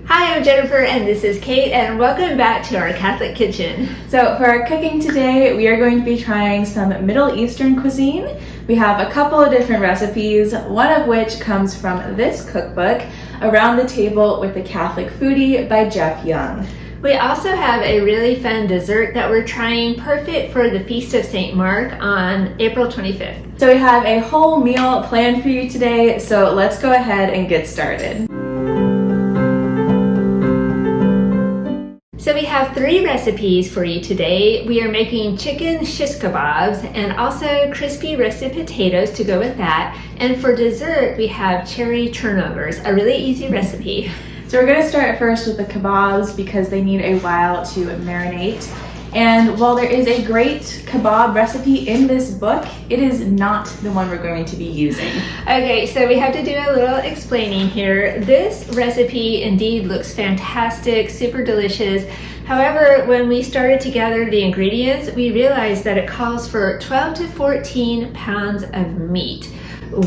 Hi, I'm Jennifer and this is Kate, and welcome back to our Catholic kitchen. So for our cooking today, we are going to be trying some Middle Eastern cuisine. We have a couple of different recipes, one of which comes from this cookbook, Around the Table with the Catholic Foodie by Jeff Young. We also have a really fun dessert that we're trying, perfect for the Feast of St. Mark on April 25th. So we have a whole meal planned for you today, so let's go ahead and get started. So we have 3 recipes for you today. We are making chicken shish kebabs and also crispy roasted potatoes to go with that. And for dessert, we have cherry turnovers, a really easy recipe. So we're going to start first with the kebabs because they need a while to marinate. And while there is a great kebab recipe in this book, it is not the one we're going to be using. Okay, so we have to do a little explaining here. This recipe indeed looks fantastic, super delicious. However, when we started to gather the ingredients, we realized that it calls for 12 to 14 pounds of meat,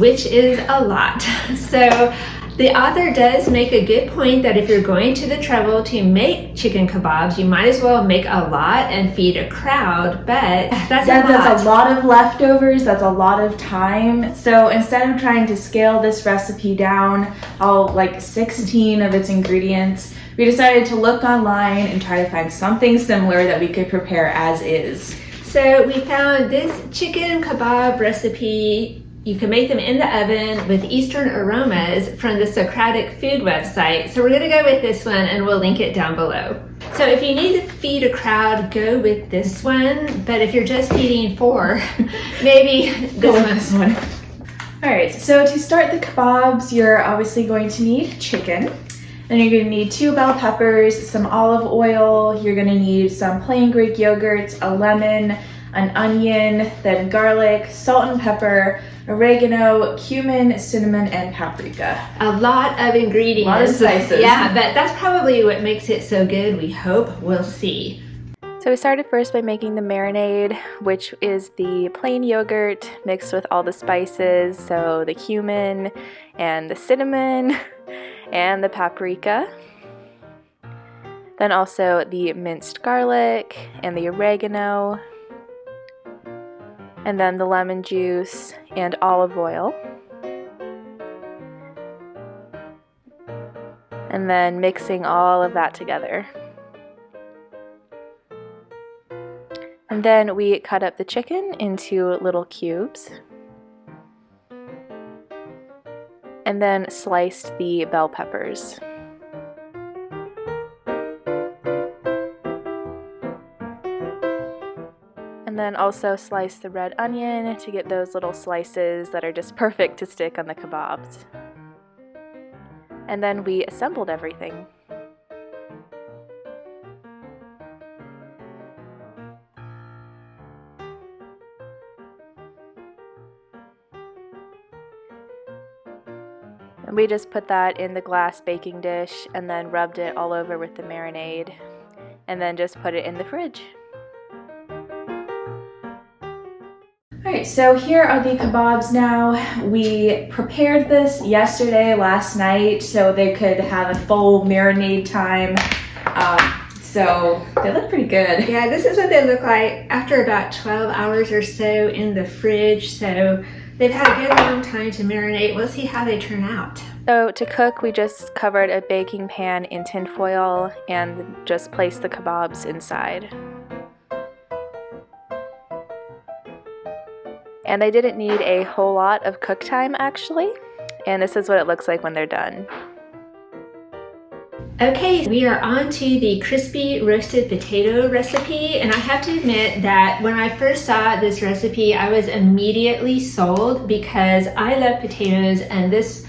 which is a lot. So the author does make a good point that if you're going to the trouble to make chicken kebabs, you might as well make a lot and feed a crowd, but that's a lot of leftovers, that's a lot of time. So instead of trying to scale this recipe down, all like 16 of its ingredients, we decided to look online and try to find something similar that we could prepare as is. So we found this chicken kebab recipe. You can make them in the oven with Eastern aromas from the Socratic food website. So we're going to go with this one and we'll link it down below. So if you need to feed a crowd, go with this one. But if you're just feeding 4, maybe go with this one. All right, so to start the kebabs, you're obviously going to need chicken. Then you're going to need 2 bell peppers, some olive oil. You're going to need some plain Greek yogurt, a lemon, an onion, then garlic, salt and pepper, oregano, cumin, cinnamon, and paprika. A lot of ingredients. A lot of spices. Yeah, but that's probably what makes it so good. We hope. We'll see. So we started first by making the marinade, which is the plain yogurt mixed with all the spices, so the cumin and the cinnamon and the paprika. Then also the minced garlic and the oregano, and then the lemon juice and olive oil. And then mixing all of that together. And then we cut up the chicken into little cubes. And then sliced the bell peppers. And then also slice the red onion to get those little slices that are just perfect to stick on the kebabs. And then we assembled everything. And we just put that in the glass baking dish and then rubbed it all over with the marinade and then just put it in the fridge. Alright, so here are the kebabs now. We prepared this last night, so they could have a full marinade time. So they look pretty good. Yeah, this is what they look like after about 12 hours or so in the fridge. So they've had a good long time to marinate. We'll see how they turn out. So to cook, we just covered a baking pan in tin foil and just placed the kebabs inside. And they didn't need a whole lot of cook time actually, and this is what it looks like when they're done. Okay, we are on to the crispy roasted potato recipe, and I have to admit that when I first saw this recipe, I was immediately sold because I love potatoes and this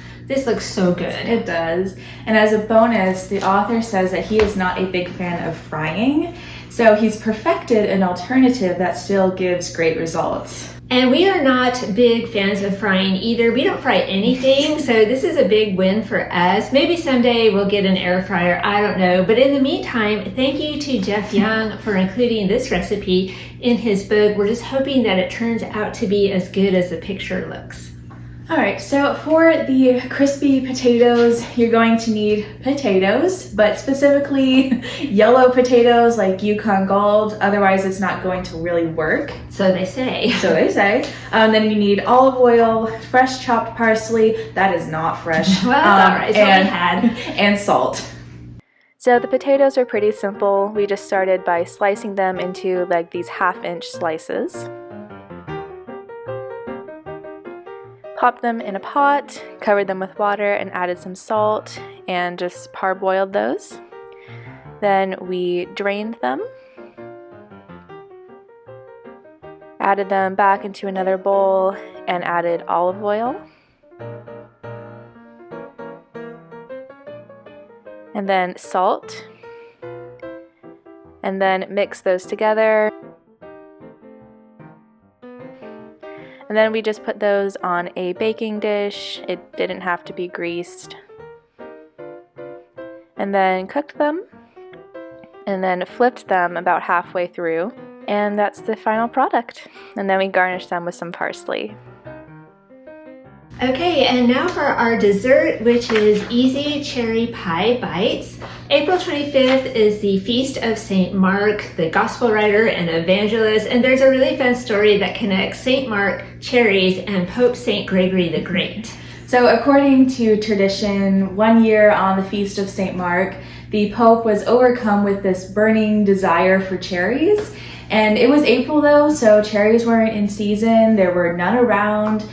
looks so good. It does. And as a bonus, the author says that he is not a big fan of frying, so he's perfected an alternative that still gives great results. And we are not big fans of frying either. We don't fry anything, so this is a big win for us. Maybe someday we'll get an air fryer, I don't know. But in the meantime, thank you to Jeff Young for including this recipe in his book. We're just hoping that it turns out to be as good as the picture looks. All right, so for the crispy potatoes, you're going to need potatoes, but specifically yellow potatoes like Yukon Gold. Otherwise, it's not going to really work. So they say. So they say. Then you need olive oil, fresh chopped parsley. That is not fresh. Well, that's all right. It's what we had. And salt. So the potatoes are pretty simple. We just started by slicing them into like these 1/2-inch slices. Popped them in a pot, covered them with water, and added some salt, and just parboiled those. Then we drained them, added them back into another bowl, and added olive oil. And then salt. And then mix those together. And then we just put those on a baking dish. It didn't have to be greased. And then cooked them. And then flipped them about halfway through. And that's the final product. And then we garnished them with some parsley. Okay, and now for our dessert, which is easy cherry pie bites. April 25th is the feast of St. Mark, the gospel writer and evangelist, and there's a really fun story that connects St. Mark, cherries, and Pope St. Gregory the Great. So according to tradition, one year on the feast of St. Mark, the Pope was overcome with this burning desire for cherries. And it was April though, so cherries weren't in season, there were none around.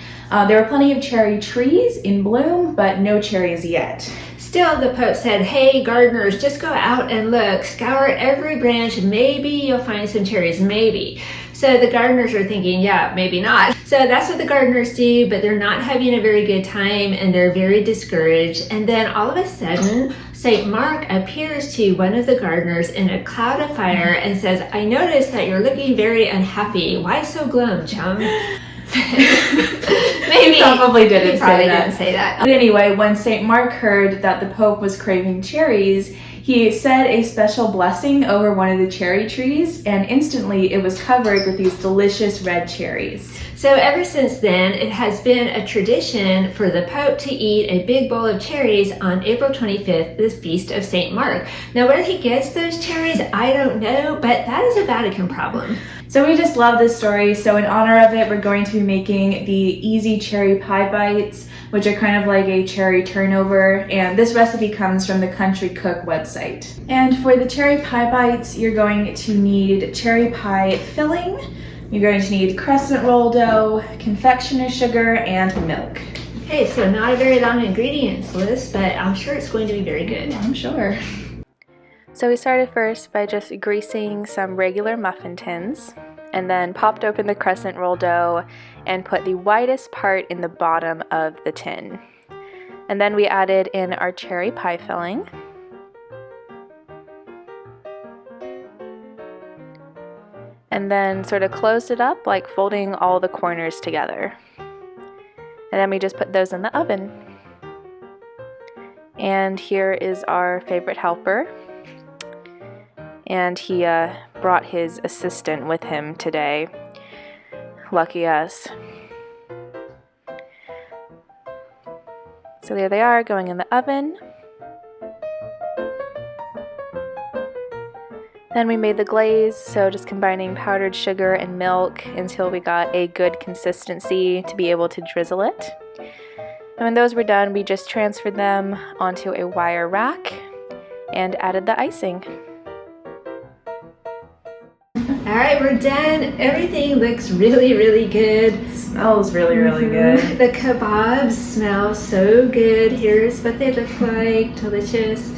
There were plenty of cherry trees in bloom, but no cherries yet. Still, the Pope said, hey, gardeners, just go out and look, scour every branch, maybe you'll find some cherries, maybe. So the gardeners are thinking, yeah, maybe not. So that's what the gardeners do, but they're not having a very good time and they're very discouraged. And then all of a sudden, St. Mark appears to one of the gardeners in a cloud of fire and says, I noticed that you're looking very unhappy. Why so glum, chum? Maybe Probably didn't he probably say that. didn't say that. But anyway, when St. Mark heard that the Pope was craving cherries, he said a special blessing over one of the cherry trees, and instantly it was covered with these delicious red cherries. So ever since then, it has been a tradition for the Pope to eat a big bowl of cherries on April 25th, the feast of St. Mark. Now where he gets those cherries, I don't know, but that is a Vatican problem. So we just love this story. So in honor of it, we're going to be making the easy cherry pie bites, which are kind of like a cherry turnover. And this recipe comes from the Country Cook website. And for the cherry pie bites, you're going to need cherry pie filling. You're going to need crescent roll dough, confectioner's sugar, and milk. Okay, so not a very long ingredients list, but I'm sure it's going to be very good. I'm sure. So we started first by just greasing some regular muffin tins, and then popped open the crescent roll dough and put the widest part in the bottom of the tin. And then we added in our cherry pie filling. And then sort of closed it up, like folding all the corners together. And then we just put those in the oven. And here is our favorite helper. And he brought his assistant with him today. Lucky us. So there they are, going in the oven. Then we made the glaze, so just combining powdered sugar and milk until we got a good consistency to be able to drizzle it. And when those were done, we just transferred them onto a wire rack and added the icing. All right, we're done. Everything looks really, really good. Smells really, really good. The kebabs smell so good. Here's what they look like. Delicious.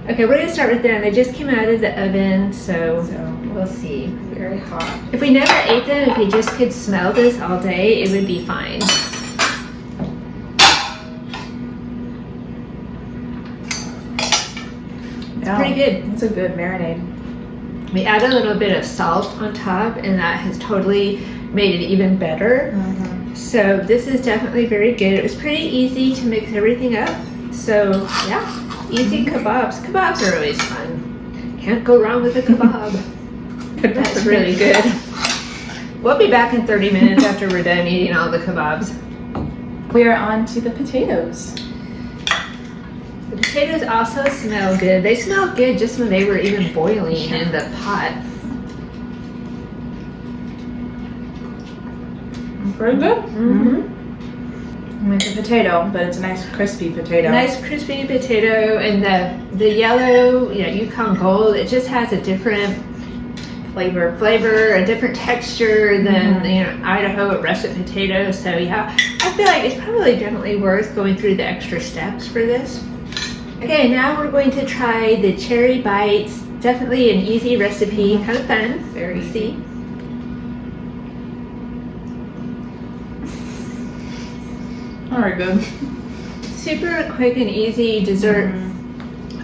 Okay, we're gonna start with them. They just came out of the oven, so we'll see. Very hot. If we never ate them, if we just could smell this all day, it would be fine. Yeah, pretty good. It's a good marinade. We add a little bit of salt on top, and that has totally made it even better. So this is definitely very good. It was pretty easy to mix everything up. So yeah, easy kebabs. Kebabs are always fun. Can't go wrong with a kebab. That's really good. We'll be back in 30 minutes after we're done eating all the kebabs. We are on to the potatoes. The potatoes also smell good. They smell good just when they were even boiling in the pot. Pretty good. Mm-hmm. It's a potato, but it's a nice crispy potato. Nice crispy potato, and the yellow, Yukon Gold, it just has a different flavor, a different texture than Idaho russet potato. So yeah, I feel like it's probably definitely worth going through the extra steps for this. Okay, now we're going to try the cherry bites. Definitely an easy recipe, kind of fun. Very easy. Alright, good. Super quick and easy dessert.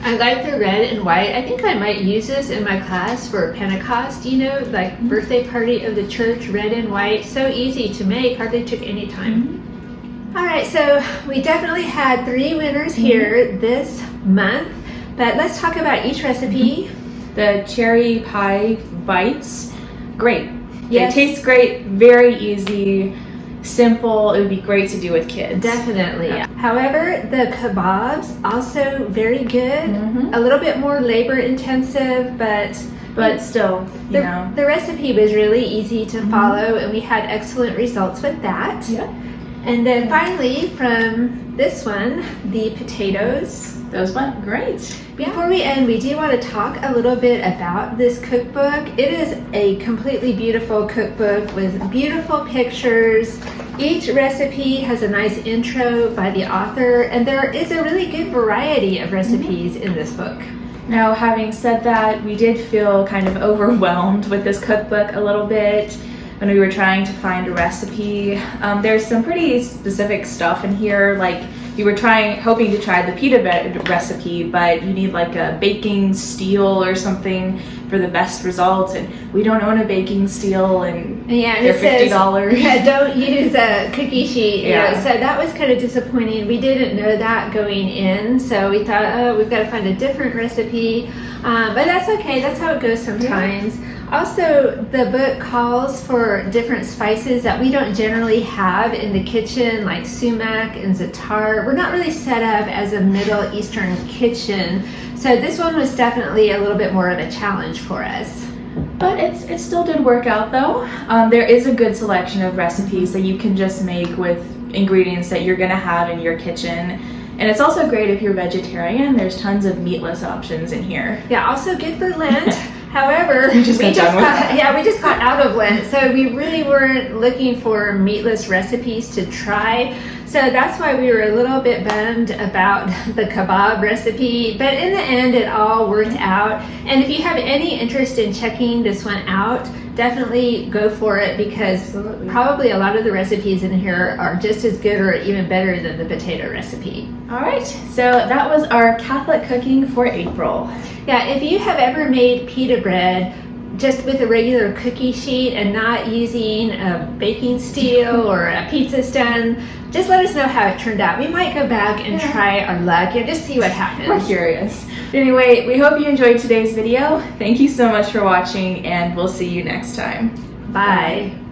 I like the red and white. I think I might use this in my class for Pentecost, like birthday party of the church, red and white. So easy to make, hardly took any time. All right, so we definitely had 3 winners here this month, but let's talk about each recipe. The cherry pie bites, great. Yes. They taste great, very easy. Simple. It would be great to do with kids. Definitely. However, the kebabs also very good. A little bit more labor intensive, but still, the recipe was really easy to follow, and we had excellent results with that. Yeah. And then finally, from this one, the potatoes. Those went great. Before we end, we do want to talk a little bit about this cookbook. It is a completely beautiful cookbook with beautiful pictures. Each recipe has a nice intro by the author, and there is a really good variety of recipes in this book. Now, having said that, we did feel kind of overwhelmed with this cookbook a little bit when we were trying to find a recipe. There's some pretty specific stuff in here, like you were hoping to try the pita bread recipe, but you need like a baking steel or something for the best results, and we don't own a baking steel, and they're $50. Yeah, don't use a cookie sheet. So that was kind of disappointing. We didn't know that going in, so we thought, oh, we've got to find a different recipe, but that's okay. That's how it goes sometimes. Also, the book calls for different spices that we don't generally have in the kitchen, like sumac and za'atar. We're not really set up as a Middle Eastern kitchen, so this one was definitely a little bit more of a challenge for us. But it still did work out though. There is a good selection of recipes that you can just make with ingredients that you're gonna have in your kitchen. And it's also great if you're vegetarian. There's tons of meatless options in here. Yeah, also good for Lent. However, we just got out of Lent, so we really weren't looking for meatless recipes to try. So that's why we were a little bit bummed about the kebab recipe, but in the end it all worked out. And if you have any interest in checking this one out, definitely go for it, because probably a lot of the recipes in here are just as good or even better than the potato recipe. All right, so that was our Catholic cooking for April. Yeah, if you have ever made pita bread just with a regular cookie sheet and not using a baking steel or a pizza stand, just let us know how it turned out. We might go back and try our luck and just see what happens. We're curious. Anyway, we hope you enjoyed today's video. Thank you so much for watching, and we'll see you next time. Bye.